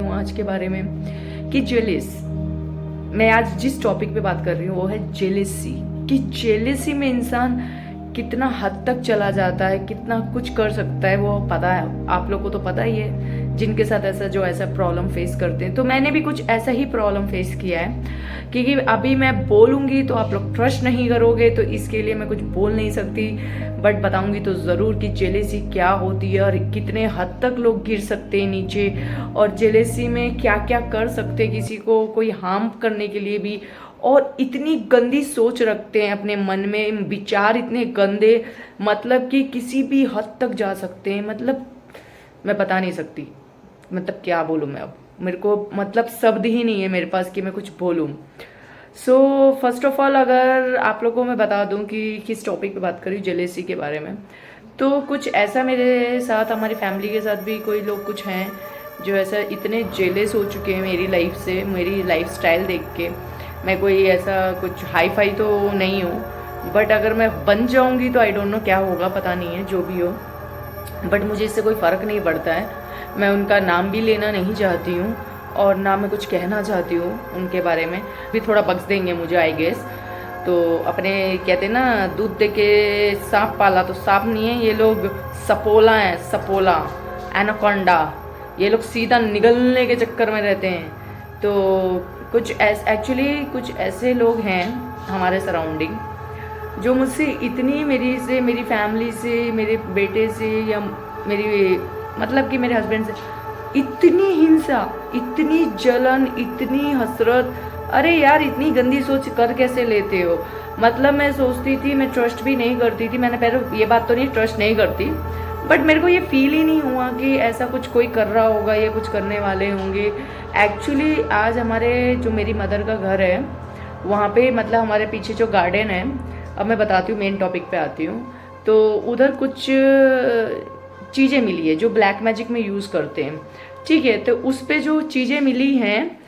हूँ आज के बारे में कि जेलिस। मैं आज जिस टॉपिक पे बात कर रही हूँ वो है जेलिसी। कि जेलिसी में इंसान कितना हद तक चला जाता है, कितना कुछ कर सकता है, वो पता है आप लोग को। तो पता ही है जिनके साथ ऐसा प्रॉब्लम फेस करते हैं। तो मैंने भी कुछ ऐसा ही प्रॉब्लम फेस किया है, क्योंकि अभी मैं बोलूँगी तो आप लोग ट्रस्ट नहीं करोगे, तो इसके लिए मैं कुछ बोल नहीं सकती, बट बताऊंगी तो ज़रूर कि जेलेसी क्या होती है और कितने हद तक लोग गिर सकते हैं नीचे, और जेलेसी में क्या क्या कर सकते हैं किसी को कोई हार्म करने के लिए भी। और इतनी गंदी सोच रखते हैं अपने मन में, विचार इतने गंदे, मतलब कि किसी भी हद तक जा सकते हैं। मतलब मैं बता नहीं सकती, मतलब क्या बोलूँ मैं। अब मेरे को मतलब शब्द ही नहीं है मेरे पास कि मैं कुछ बोलूँ। सो फर्स्ट ऑफ ऑल, अगर आप लोगों को मैं बता दूं कि किस टॉपिक पे बात करी, जेलेसी के बारे में, तो कुछ ऐसा मेरे साथ, हमारी फैमिली के साथ भी कोई लोग कुछ हैं जो ऐसा इतने जेलेस हो चुके हैं मेरी लाइफ से, मेरी लाइफ स्टाइल देख के। मैं कोई ऐसा कुछ हाई फाई तो नहीं हूँ, बट अगर मैं बन जाऊँगी तो आई डोंट नो क्या होगा, पता नहीं है, जो भी हो। बट मुझे इससे कोई फ़र्क नहीं पड़ता है। मैं उनका नाम भी लेना नहीं चाहती हूँ और ना मैं कुछ कहना चाहती हूँ उनके बारे में। भी थोड़ा बख्श देंगे मुझे आई गेस। तो अपने कहते हैं ना, दूध दे के सांप पाला तो सांप नहीं है, ये लोग सपोला हैं, सपोला, एनाकोंडा। ये लोग सीधा निगलने के चक्कर में रहते हैं। तो कुछ एक्चुअली कुछ ऐसे लोग हैं हमारे सराउंडिंग जो मुझसे इतनी, मेरी फैमिली से, मेरे बेटे से, या मेरी मतलब कि मेरे हस्बैंड से इतनी हिंसा, इतनी जलन, इतनी हसरत। अरे यार, इतनी गंदी सोच कर कैसे लेते हो। मतलब मैं सोचती थी, मैं ट्रस्ट भी नहीं करती थी। मैंने पहले ये बात तो नहीं, ट्रस्ट नहीं करती, बट मेरे को ये फील ही नहीं हुआ कि ऐसा कुछ कोई कर रहा होगा या कुछ करने वाले होंगे। एक्चुअली आज हमारे जो मेरी मदर का घर है वहाँ पे, मतलब हमारे पीछे जो गार्डन है, अब मैं बताती हूँ, मेन टॉपिक पे आती हूँ। तो उधर कुछ चीज़ें मिली है जो ब्लैक मैजिक में यूज़ करते हैं, ठीक है। तो उस पे जो चीज़ें मिली हैं,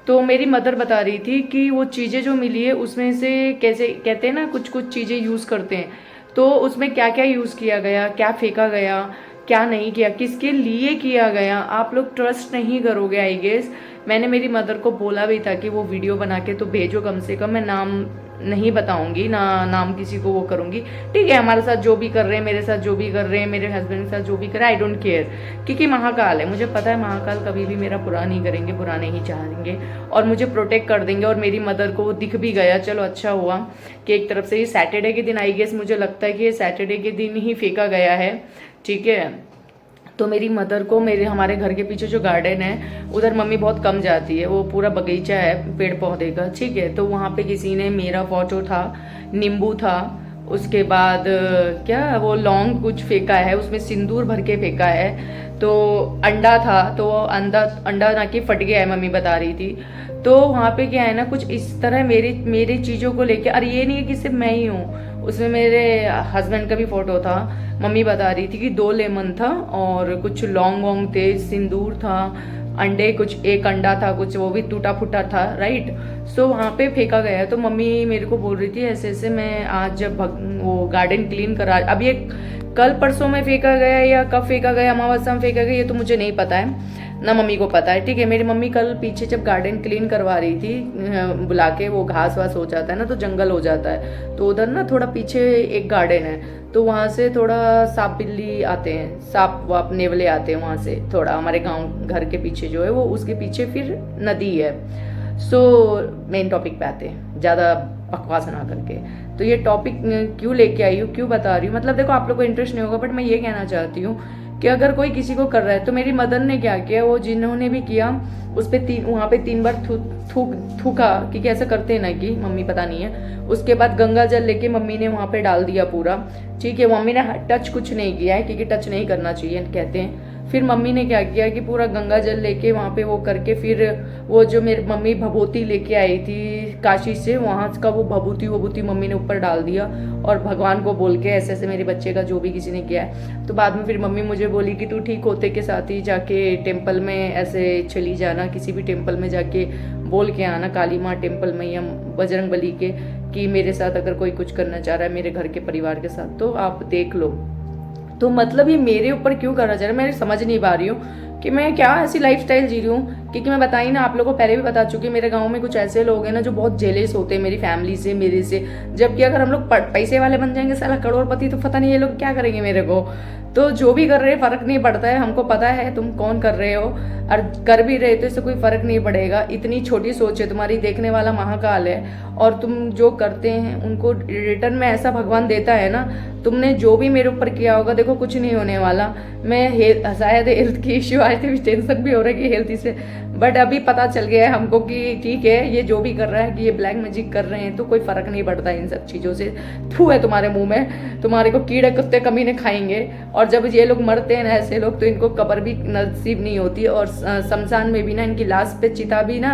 तो मेरी मदर बता रही थी कि वो चीज़ें जो मिली है उसमें से, कैसे कहते हैं ना, कुछ कुछ चीज़ें यूज़ करते हैं, तो उसमें क्या क्या यूज़ किया गया, क्या फेंका गया, क्या नहीं किया, किसके लिए किया गया, आप लोग ट्रस्ट नहीं करोगे आई गेस। मैंने मेरी मदर को बोला भी था कि वो वीडियो बना के तो भेजो, कम से कम। मैं नाम नहीं बताऊंगी ना, नाम किसी को वो करूंगी, ठीक है। हमारे साथ जो भी कर रहे हैं, मेरे साथ जो भी कर रहे हैं, मेरे हस्बैंड के साथ जो भी कर रहे हैं, आई डोंट केयर, क्योंकि महाकाल है, मुझे पता है महाकाल कभी भी मेरा बुरा नहीं करेंगे, बुरा नहीं चाहेंगे, और मुझे प्रोटेक्ट कर देंगे। और मेरी मदर को वो दिख भी गया, चलो अच्छा हुआ कि एक तरफ से ये सैटरडे के दिन, आई गेस मुझे लगता है कि ये सैटरडे के दिन ही फेंका गया है, ठीक है। तो मेरी मदर को, हमारे घर के पीछे जो गार्डन है उधर मम्मी बहुत कम जाती है, वो पूरा बगीचा है पेड़ पौधे का, ठीक है। तो वहाँ पे किसी ने, मेरा फोटो था, नींबू था, उसके बाद क्या वो लौंग कुछ फेंका है, उसमें सिंदूर भर के फेंका है, तो अंडा था, तो वो अंडा ना कि फट गया है, मम्मी बता रही थी। तो वहाँ पे क्या है ना, कुछ इस तरह मेरी चीज़ों को लेके, और ये नहीं है कि सिर्फ मैं ही हूँ, उसमें मेरे हस्बैंड का भी फोटो था। मम्मी बता रही थी कि 2 लेमन था और कुछ लौंग वोंग थे, सिंदूर था, अंडे, कुछ एक अंडा था, कुछ वो भी टूटा फूटा था, राइट। सो वहाँ पे फेंका गया। तो मम्मी मेरे को बोल रही थी ऐसे ऐसे, मैं आज जब वो गार्डन क्लीन करा, अब ये कल परसों में फेंका गया या कब फेंका गया, अमावस्या में फेंका गया, ये तो मुझे नहीं पता है, ना मम्मी को पता है, ठीक है। मेरी मम्मी कल पीछे जब गार्डन क्लीन करवा रही थी, बुला के, वो घास वास हो जाता है ना, तो जंगल हो जाता है, तो उधर ना थोड़ा पीछे एक गार्डन है, तो वहाँ से थोड़ा सांप बिल्ली आते हैं, सांप वाप नेवले आते हैं वहाँ से, थोड़ा हमारे गांव घर के पीछे जो है वो, उसके पीछे फिर नदी है। सो मेन टॉपिक पे आते हैं, ज़्यादा बकवास ना करके। तो ये टॉपिक क्यों लेके आई हूँ, क्यों बता रही हूँ, मतलब देखो आप लोग को इंटरेस्ट नहीं होगा, बट मैं ये कहना चाहती हूँ कि अगर कोई किसी को कर रहा है, तो मेरी मदर ने क्या किया, वो जिन्होंने भी किया उस पर वहाँ पे 3 बार थूका, क्योंकि ऐसा करते हैं ना कि मम्मी, पता नहीं है। उसके बाद गंगा जल लेके मम्मी ने वहाँ पे डाल दिया पूरा, ठीक है। मम्मी ने टच कुछ नहीं किया है, क्योंकि टच नहीं करना चाहिए कहते हैं। फिर मम्मी ने क्या किया कि पूरा गंगा जल लेके वहाँ पे वो करके, फिर वो जो मेरी मम्मी भभूति लेके आई थी काशी से, वहाँ का वो भभूति मम्मी ने ऊपर डाल दिया, और भगवान को बोल के ऐसे ऐसे मेरे बच्चे का जो भी किसी ने किया है। तो बाद में फिर मम्मी मुझे बोली कि तू ठीक होते के साथ ही जाके टेम्पल में ऐसे चली जाना, किसी भी टेम्पल में जाके बोल के आना, काली माँ टेम्पल में या बजरंग बली के, कि मेरे साथ अगर कोई कुछ करना चाह रहा है, मेरे घर के परिवार के साथ, तो आप देख लो। तो मतलब ये मेरे ऊपर क्यों करना चाह रहा है, मैं समझ नहीं पा रही हूँ, कि मैं क्या ऐसी लाइफस्टाइल जी रही हूँ, क्योंकि मैं बताई ना आप लोगों को पहले भी बता चुकी, मेरे गांव में कुछ ऐसे लोग हैं ना जो बहुत जेलस होते हैं मेरी फैमिली से, मेरे से। जबकि अगर हम लोग पैसे वाले बन जाएंगे साला करोड़पति, तो पता नहीं ये लोग क्या करेंगे मेरे को। तो जो भी कर रहे हैं फर्क नहीं पड़ता है, हमको पता है तुम कौन कर रहे हो, और कर भी रहे तो इससे कोई फर्क नहीं पड़ेगा। इतनी छोटी सोच है तुम्हारी, देखने वाला महाकाल है, और तुम जो करते हैं उनको रिटर्न में ऐसा भगवान देता है ना। तुमने जो भी मेरे ऊपर किया होगा, देखो कुछ नहीं होने वाला। मैं शायद हेल्थ की इश्यू आए थे, टेंशन भी हो रहा है कि हेल्थ से, बट अभी पता चल गया है हमको कि ठीक है, ये जो भी कर रहा है कि ये ब्लैक मैजिक कर रहे हैं, तो कोई फर्क नहीं पड़ता इन सब चीज़ों से। थू है तुम्हारे मुंह में, तुम्हारे को कीड़े कुत्ते कमीने खाएंगे। और जब ये लोग मरते हैं ना ऐसे लोग, तो इनको कब्र भी नसीब नहीं होती, और शमशान में भी ना इनकी लाश पे चिता भी ना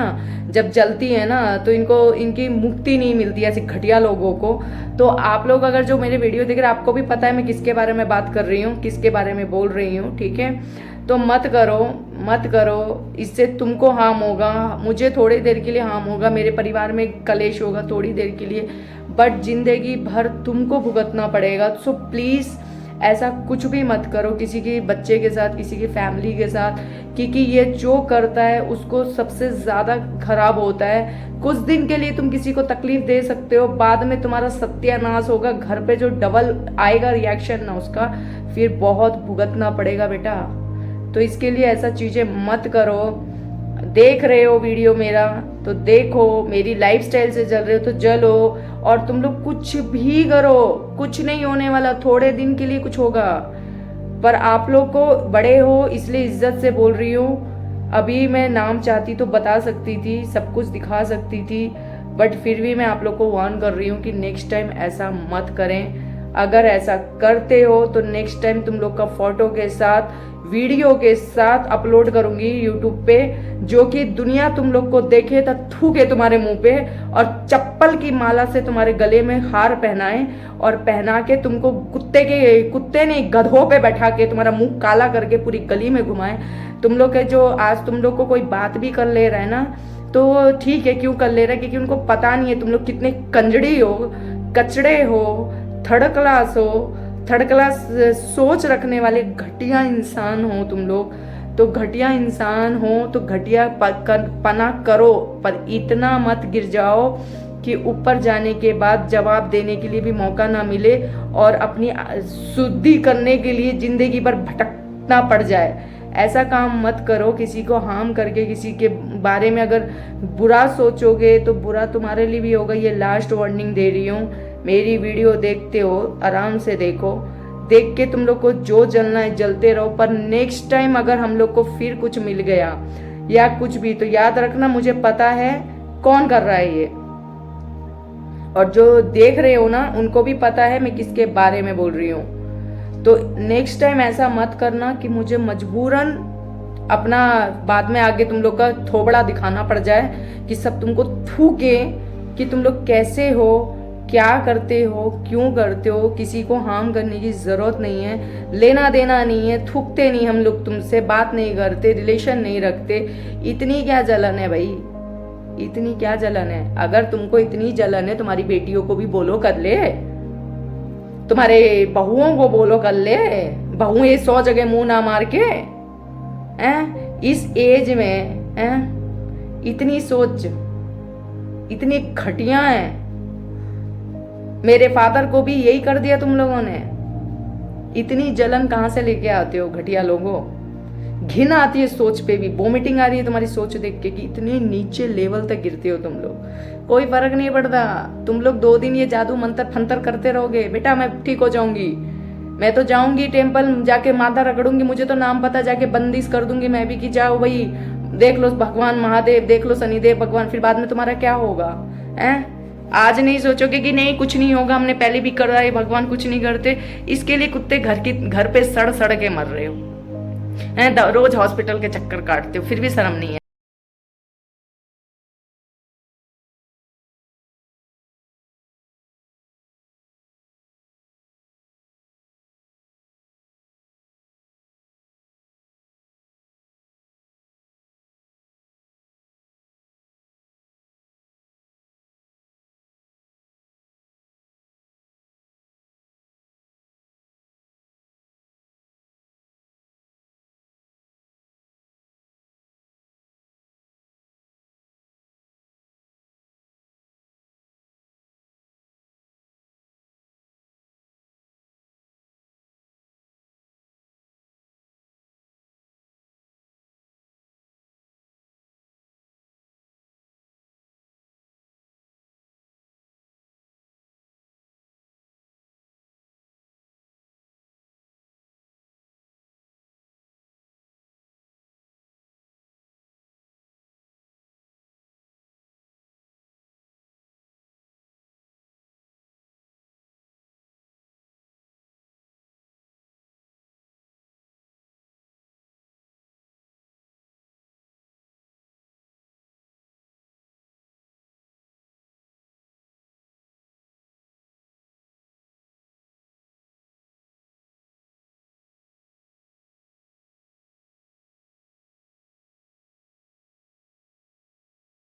जब जलती है ना, तो इनको इनकी मुक्ति नहीं मिलती ऐसे घटिया लोगों को। तो आप लोग अगर जो मेरे वीडियो देख रहे हैं, आपको भी पता है मैं किसके बारे में बात कर रही हूँ, किसके बारे में बोल रही हूँ, ठीक है। तो मत करो, इससे तुमको हार्म होगा, मुझे थोड़ी देर के लिए हार्म होगा, मेरे परिवार में कलेश होगा थोड़ी देर के लिए, बट जिंदगी भर तुमको भुगतना पड़ेगा। सो प्लीज़ ऐसा कुछ भी मत करो किसी के बच्चे के साथ, किसी की फैमिली के साथ, क्योंकि ये जो करता है उसको सबसे ज़्यादा खराब होता है। कुछ दिन के लिए तुम किसी को तकलीफ दे सकते हो, बाद में तुम्हारा सत्यानाश होगा, घर पे जो डबल आएगा रिएक्शन ना उसका, फिर बहुत भुगतना पड़ेगा बेटा। तो इसके लिए ऐसा चीज़ें मत करो। देख रहे हो वीडियो मेरा तो देखो, मेरी लाइफस्टाइल से जल रहे हो तो जलो, और तुम लोग कुछ भी करो, कुछ नहीं होने वाला, थोड़े दिन के लिए कुछ होगा। पर आप लोग को बड़े हो इसलिए इज्जत से बोल रही हूँ। अभी मैं नाम चाहती तो बता सकती थी, सब कुछ दिखा सकती थी, बट फिर भी मैं आप लोग को वार्न कर रही हूँ कि नेक्स्ट टाइम ऐसा मत करें। अगर ऐसा करते हो तो नेक्स्ट टाइम तुम लोग का फोटो के साथ, वीडियो के साथ अपलोड करूंगी यूट्यूब पे, जो कि दुनिया तुम लोग को देखे तो थूके तुम्हारे मुंह पे, और चप्पल की माला से तुम्हारे गले में हार पहनाए, और पहना के तुमको कुत्ते नहीं गधों पे बैठा के तुम्हारा मुंह काला करके पूरी गली में घुमाए। तुम लोग के जो आज तुम लोग को कोई बात भी कर ले रहा है ना, तो ठीक है, क्यों कर ले रहा है, क्योंकि उनको पता नहीं है तुम लोग कितने कंजड़ी हो, कचड़े हो, थर्ड क्लास सोच रखने वाले घटिया इंसान हो तुम लोग। तो घटिया इंसान हो तो घटिया पना करो, पर इतना मत गिर जाओ कि ऊपर जाने के बाद जवाब देने के लिए भी मौका ना मिले, और अपनी शुद्धि करने के लिए जिंदगी भर भटकना पड़ जाए। ऐसा काम मत करो। किसी को हार्म करके किसी के बारे में अगर बुरा सोचोगे तो बुरा तुम्हारे लिए भी होगा। ये लास्ट वार्निंग दे रही हूँ। मेरी वीडियो देखते हो, आराम से देखो, देख के तुम लोग को जो जलना है जलते रहो, पर नेक्स्ट टाइम अगर हम लोग को फिर कुछ मिल गया या कुछ भी, तो याद रखना मुझे पता है कौन कर रहा है ये, और जो देख रहे हो ना उनको भी पता है मैं किसके बारे में बोल रही हूँ। तो नेक्स्ट टाइम ऐसा मत करना कि मुझे मजबूरन अपना बाद में आगे तुम लोग का थोबड़ा दिखाना पड़ जाए, कि सब तुमको थूके कि तुम लोग कैसे हो, क्या करते हो, क्यों करते हो। किसी को हार्म करने की ज़रूरत नहीं है, लेना देना नहीं है, थूकते नहीं हम लोग तुमसे, बात नहीं करते, रिलेशन नहीं रखते। इतनी क्या जलन है भाई, इतनी क्या जलन है। अगर तुमको इतनी जलन है, तुम्हारी बेटियों को भी बोलो कर ले, तुम्हारे बहुओं को बोलो कर ले। बहू ये 100 जगह मुंह ना मार के, इस एज में इतनी सोच, इतनी घटिया है। मेरे फादर को भी यही कर दिया तुम लोगों ने। इतनी जलन कहाँ से लेके आते हो घटिया लोगों। घिन आती है सोच पे भी, वोमिटिंग आ रही है तुम्हारी सोच देख के कि इतने नीचे लेवल तक गिरते हो तुम लोग। कोई फर्क नहीं पड़ता, तुम लोग 2 दिन ये जादू मंत्र फंतर करते रहोगे, बेटा मैं ठीक हो जाऊंगी। मैं तो जाऊंगी टेम्पल, जाके माथा रगड़ूंगी, मुझे तो नाम पता, जाके बंदिश कर दूंगी मैं भी कि जाओ भाई देख लो भगवान महादेव, देख लो शनिदेव भगवान। फिर बाद में तुम्हारा क्या होगा। आज नहीं सोचोगे कि नहीं कुछ नहीं होगा, हमने पहले भी करा है, भगवान कुछ नहीं करते। इसके लिए कुत्ते घर पे सड़ के मर रहे हो, रोज हॉस्पिटल के चक्कर काटते हो, फिर भी शर्म नहीं